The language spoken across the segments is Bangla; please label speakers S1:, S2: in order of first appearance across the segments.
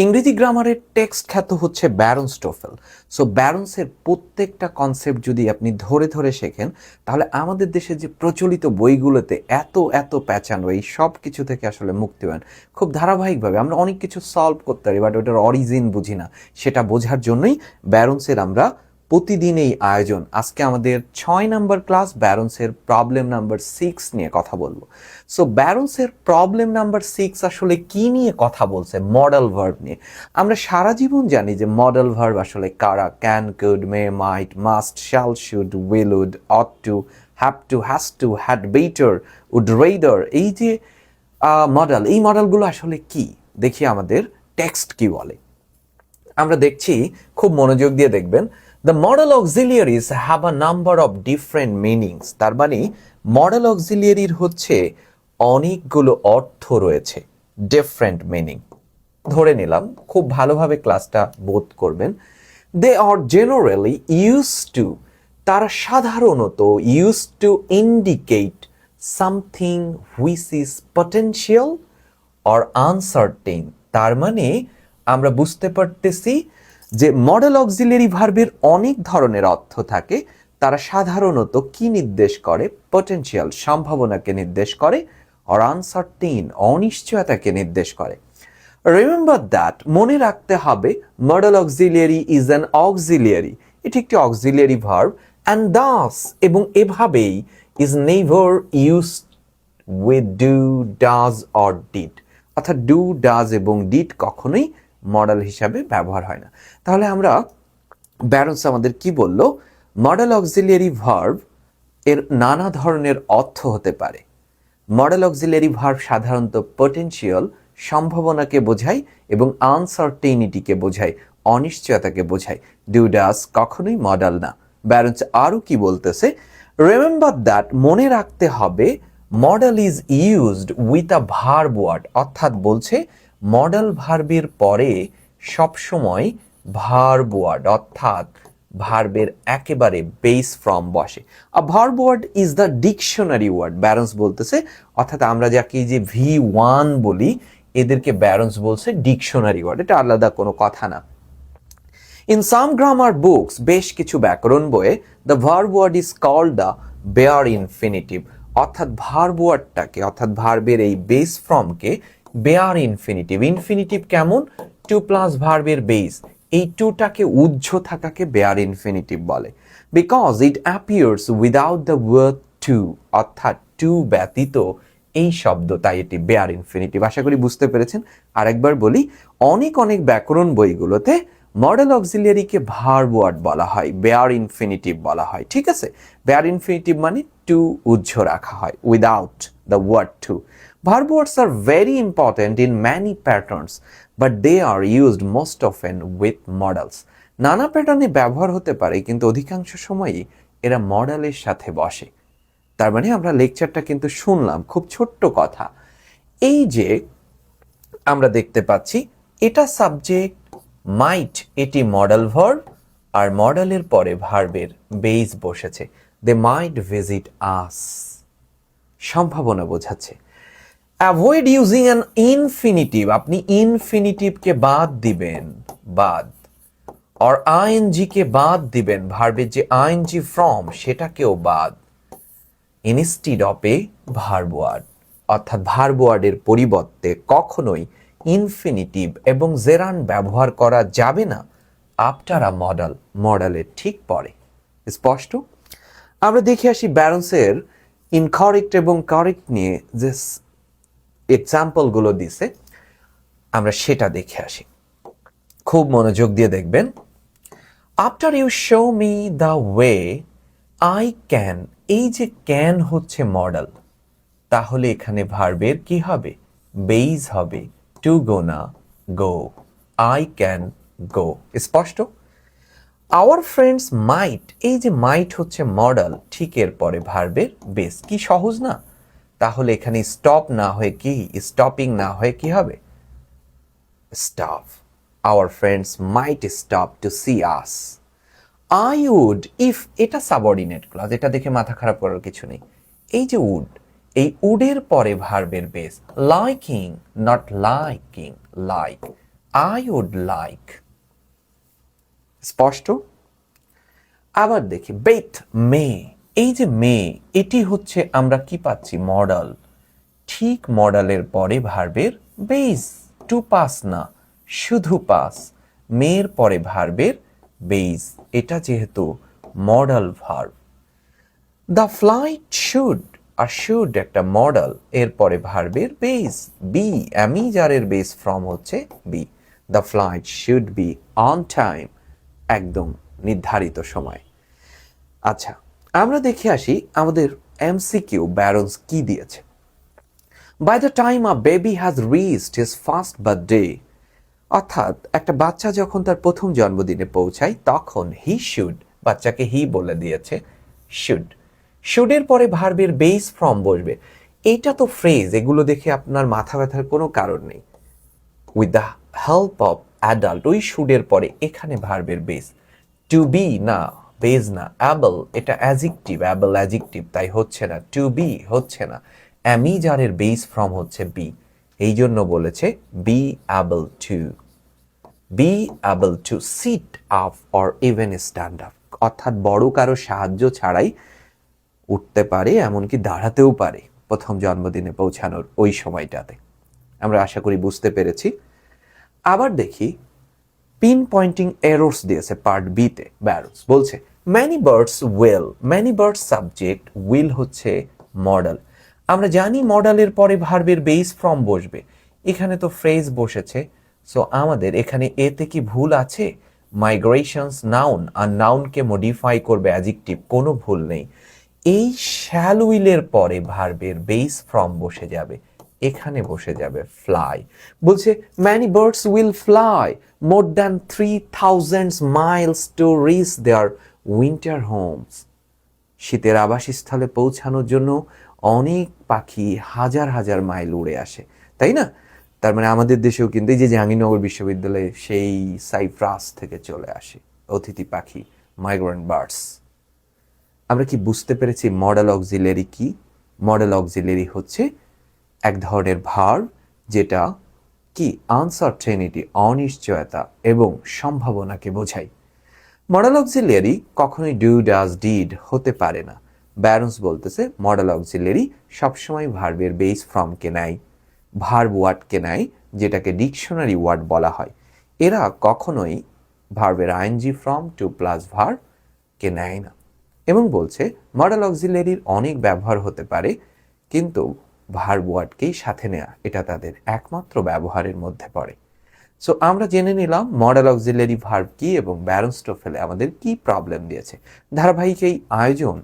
S1: ইংরেজি গ্রামারের টেক্সট খ্যাত হচ্ছে ব্যারন স্টোফেল। সো ব্যারন্সের প্রত্যেকটা কনসেপ্ট যদি আপনি ধরে ধরে শেখেন, তাহলে আমাদের দেশে যে প্রচলিত বইগুলোতে এত এত প্যাঁচানো, এই সব কিছু থেকে আসলে মুক্তি পান খুব ধারাবাহিকভাবে। আমরা অনেক কিছু সলভ করতে পারি, বাট ওটার অরিজিন বুঝি না। সেটা বোঝার জন্যই ব্যারন্সের আমরা প্রতিদিন এই আয়োজন। আজকে আমাদের 6 নম্বর ক্লাস, ব্যারন্সের প্রবলেম নাম্বার 6 নিয়ে কথা বলবো। সো ব্যারন্সের প্রবলেম নাম্বার 6 আসলে কি নিয়ে কথা বলছে? মডেল ভার্ব নিয়ে। আমরা সারা জীবন জানি যে মডেল ভার্ব আসলে কারা, can, could, may, might, must, shall, should, will, would, ought to, have to, has to, had better, would rather. এই যে মডেল, এই মডেলগুলো আসলে কি? দেখি আমাদের টেক্সট কি বলে। আমরা দেখছি, খুব মনোযোগ দিয়ে দেখবেন। The modal auxiliaries have a number of different meanings. তার মানে মডেল অক্সিলিয়ারির হচ্ছে অনেকগুলো অর্থ রয়েছে, ডিফারেন্ট মিনিং। ধরে নিলাম, খুব ভালোভাবে ক্লাসটা বোধ করবেন। দে আর জেনারেলি ইউজ টু, তারা সাধারণত use to indicate something which is potential or uncertain. তার মানে আমরা বুঝতে পারতেছি যে মডেল অক্সিলিয়ারি ভার্বের অনেক ধরনের অর্থ থাকে। তারা সাধারণত কি নির্দেশ করে? পটেনশিয়াল, সম্ভাবনাকে নির্দেশ করে, অর আনসার্টেন, অনিশ্চয়তাকে নির্দেশ করে। রিমেম্বার দ্যাট, মনে রাখতে হবে, model auxiliary is an auxiliary, এটি একটি অক্সিলিয়ারি ভার্ব, অ্যান্ড দাস, এবং এভাবেই, is never use with do, does or did. অর্থাৎ ডু, ডাজ এবং ডিড কখনোই মডেল হিসাবে ব্যবহার হয় না। তাহলে আমরা ব্যারন্স আমাদের কি বলল? মডেল অক্সিলিয়ারি ভার্ব এর নানা ধরনের অর্থ হতে পারে। মডেল অক্সিলিয়ারি ভার্ব সাধারণত পটেনশিয়াল, সম্ভাবনাকে বোঝায়, এবং আনসার্টেনিটিকে বোঝায়, অনিশ্চয়তাকে বোঝায়। ডু, ডাজ কখনোই মডেল না। ব্যারন্স আরও কি বলতেছে? রিমেম্বার দ্যাট, মনে রাখতে হবে, modal is used with a verb word. অর্থাৎ বলছে মডেল ভার্বের পরে সবসময় ভার্ব ওয়ার্ড, অর্থাৎ ভার্বের একেবারে বেস ফর্ম বসে। A verb word is the dictionary word, Barron's বলতেছে। অর্থাৎ আমরা যাকে যে V1 বলি, এদেরকে ব্যারন্স বলছে ডিকশনারি ওয়ার্ড, এটা আলাদা কোনো কথা না। ইন সাম গ্রামার বুকস, বেশ কিছু ব্যাকরণ বইয়ে, the verb word is called the bare infinitive. অর্থাৎ ভার্ব ওয়ার্ডটাকে, অর্থাৎ ভার্বের এই বেস ফর্মকে বেয়ার ইনফিনিটিভ। ইনফিনিটিভ কেমন? টু প্লাস ভার্বের বেস, এই টুটাকে উজ্জ থাকাকে বেয়ার ইনফিনিটিভ বলে। Because it appears without the word to, অর্থাৎ টু ব্যতীত এই শব্দ, তাই এটি বেয়ার ইনফিনিটিভ। আশা করি বুঝতে পেরেছেন। আরেকবার বলি, অনেক অনেক ব্যাকরণ বইগুলোতে মডেল অক্সিলিয়ারিকে ভার্ব ওয়ার্ড বলা হয়, বেয়ার ইনফিনিটিভ বলা হয়। ঠিক আছে, বেয়ার ইনফিনিটিভ মানে টু উজ্জ রাখা হয়, without the word to. Verb words are very important in many patterns, but they are used most often with models. নানা প্যাটার্নে ব্যবহার হতে পারে, কিন্তু অধিকাংশ সময়ই এরা মডেলের সাথে বসে। তার মানে আমরা লেকচারটা কিন্তু শুনলাম, খুব ছোট্ট কথা। এই যে আমরা দেখতে পাচ্ছি, এটা সাবজেক্ট, মাইট এটি মডেল ভার্ব, আর মডেলের পরে ভার্বের বেস বসেছে। দে মাইট ভিজিট আস, সম্ভাবনা বোঝাচ্ছে। অ্যাভয়েড ইউজিং অ্যান ইনফিনিটিভ, আপনি ইনফিনিটিভকে বাদ দিবেন, বাদ। অর আইএনজি কে বাদ দিবেন, ভার্বের যে আইএনজি ফর্ম সেটাকেও বাদ। Instead of a verb word, অর্থাৎ ভার্ব ওয়ার্ডের পরিবর্তে কখনোই ইনফিনিটিভ এবং জেরান্ড ব্যবহার করা যাবে না আফটার আ মডেল, মডেলের ঠিক পরে। স্পষ্ট? আমরা দেখে আসি ব্যারন্সের ইনকারেক্ট এবং কারেক্ট নিয়ে যে এক্সাম্পলগুলো দিছে, আমরা সেটা দেখে আসি। খুব মনোযোগ দিয়ে দেখবেন। After you show me the way I can, এই যে ক্যান হচ্ছে মডেল, তাহলে এখানে ভার্বের কি হবে? বেইজ হবে, টু গো না গো, আই ক্যান গো। স্পষ্ট? আওয়ার ফ্রেন্ডস মাইট, এই যে মাইট হচ্ছে মডেল, ঠিক এর পরে ভার্বের বেস। কি সহজ না? তাহলে এখানে স্টপ না হয়ে কি, স্টপিং না হয়ে কি হবে? Stop. Our friends might stop to see us. I would, if এটা সাবঅর্ডিনেট ক্লজ, এটা দেখে মাথা খারাপ করার কিছু নেই। এই যে উড, এই উডের পরে ভার্বের base, liking, not liking, like. I would like. স্পষ্ট? আবার দেখি বেথ মে, এই যে মে, এটি হচ্ছে আমরা কি পাচ্ছি, মডাল। ঠিক মডালের পরে ভার্বের বেস, টু পাস না, শুধু পাস। মেয়ের পরে ভার্বের বেস, এটা যেহেতু modal verb. The flight should, আর শুড একটা মডাল, এরপরে ভার্বের বেস বি, অ্যামিজারের বেস ফর্ম হচ্ছে be. The flight should be on time, একদম নির্ধারিত সময়। আচ্ছা, আমরা দেখে আসি আমাদের এমসিকিউ ব্যারন্স কি দিয়েছে। By the time a baby has reached his first birthday, অর্থাৎ একটা বাচ্চা যখন তার প্রথম জন্মদিনে পৌঁছায় তখন হি শুড, বাচ্চাকে হি বলে দিয়েছে শুড। শুডের পরে ভার্বের বেস ফর্ম বসবে। এইটা তো ফ্রেজ, এগুলো দেখে আপনার মাথা ব্যথার কোনো কারণ নেই। With the help of adult, ওই শুডের পরে এখানে ভার্বের বেস। টু বি না, বেস না, অ্যাবল এটা অ্যাজেক্টিভ, অ্যাবল অ্যাজেক্টিভ, তাই হচ্ছে না। টু বি হচ্ছে না, অ্যামিজারের বেস ফর্ম হচ্ছে বি, এই জন্য বলেছে be able to, be able to sit up or even stand up, অর্থাৎ বড় কারো সাহায্য ছাড়াই উঠতে পারে, এমনকি দাঁড়াতেও পারে প্রথম জন্মদিনে পৌঁছানোর ওই সময়টাতে। আমরা আশা করি বুঝতে পেরেছি। আবার দেখি পিন পয়েন্টিং এরর্স দিয়েছে পার্ট বিতে। ব্যারন্স বলছে many birds will, many birds subject, will হচ্ছে মডেল। আমরা জানি মডেলের পরে ভার্বের বেস ফর্ম বসবে, এখানে তো ফ্রেজ বসেছে। সো আমাদের এখানে এতে কি ভুল আছে? মাইগ্রেশনস নাউন, আর নাউনকে মডিফাই করবে অ্যাডজেক্টিভ, কোনো ভুল নেই। এই শ্যাল উইলের পরে ভার্বের বেস ফর্ম বসে যাবে, এখানে বসে যাবে ফ্লাই। বলছে many birds will fly more than 3000 miles to reach their winter homes, শীতের আবাসস্থলে পৌঁছানোর জন্য অনেক পাখি হাজার হাজার মাইল উড়ে আসে, তাই না? তার মানে আমাদের দেশেও কিন্তু এই যে জাহাঙ্গীরনগর বিশ্ববিদ্যালয়ে সেই সাইপ্রাস থেকে চলে আসে অতিথি পাখি, মাইগ্রেন্ট বার্ডস। আমরা কি বুঝতে পেরেছি মডেল অক্সিলারি কি? মডেল অক্সিলারি হচ্ছে এক ধরনের ভার্ব যেটা কি আনসার্টেনিটি, অনিশ্চয়তা এবং সম্ভাবনাকে বোঝায়। মডেল অক্সিলারি কখনোই ডু, ডাজ, ডিড হতে পারে না। ব্যারন্স বলতেছে মডেল অক্সিলারি সবসময় ভার্বের বেস ফর্মকে নেয়, ভার্ব ওয়ার্ডকে নেয়, যেটাকে ডিকশনারি ওয়ার্ড বলা হয়। এরা কখনোই ভার্বের আইএনজি ফর্ম টু প্লাস ভার্বকে নেয় না। এবং বলছে মডেল অক্সিলারির অনেক ব্যবহার হতে পারে, কিন্তু ভার্ব ওয়ার্ডকেই সাথে নেয়া এটা তাদের একমাত্র ব্যবহারের মধ্যে পড়ে। সো আমরা জেনে নিলাম মডেল অক্সিলারি ভার্ব কি এবং ব্যারন্স টোফেলে আমাদের কি প্রবলেম দিয়েছে। ধারাবাহিক এই আয়োজন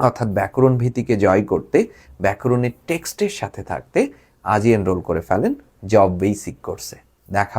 S1: অর্থাৎ ব্যাকরণ ভীতিকে জয় করতে, ব্যাকরণের টেক্সটের সাথে থাকতে আজই এনরোল করে ফেলেন জব বেসিক কোর্সে। দেখা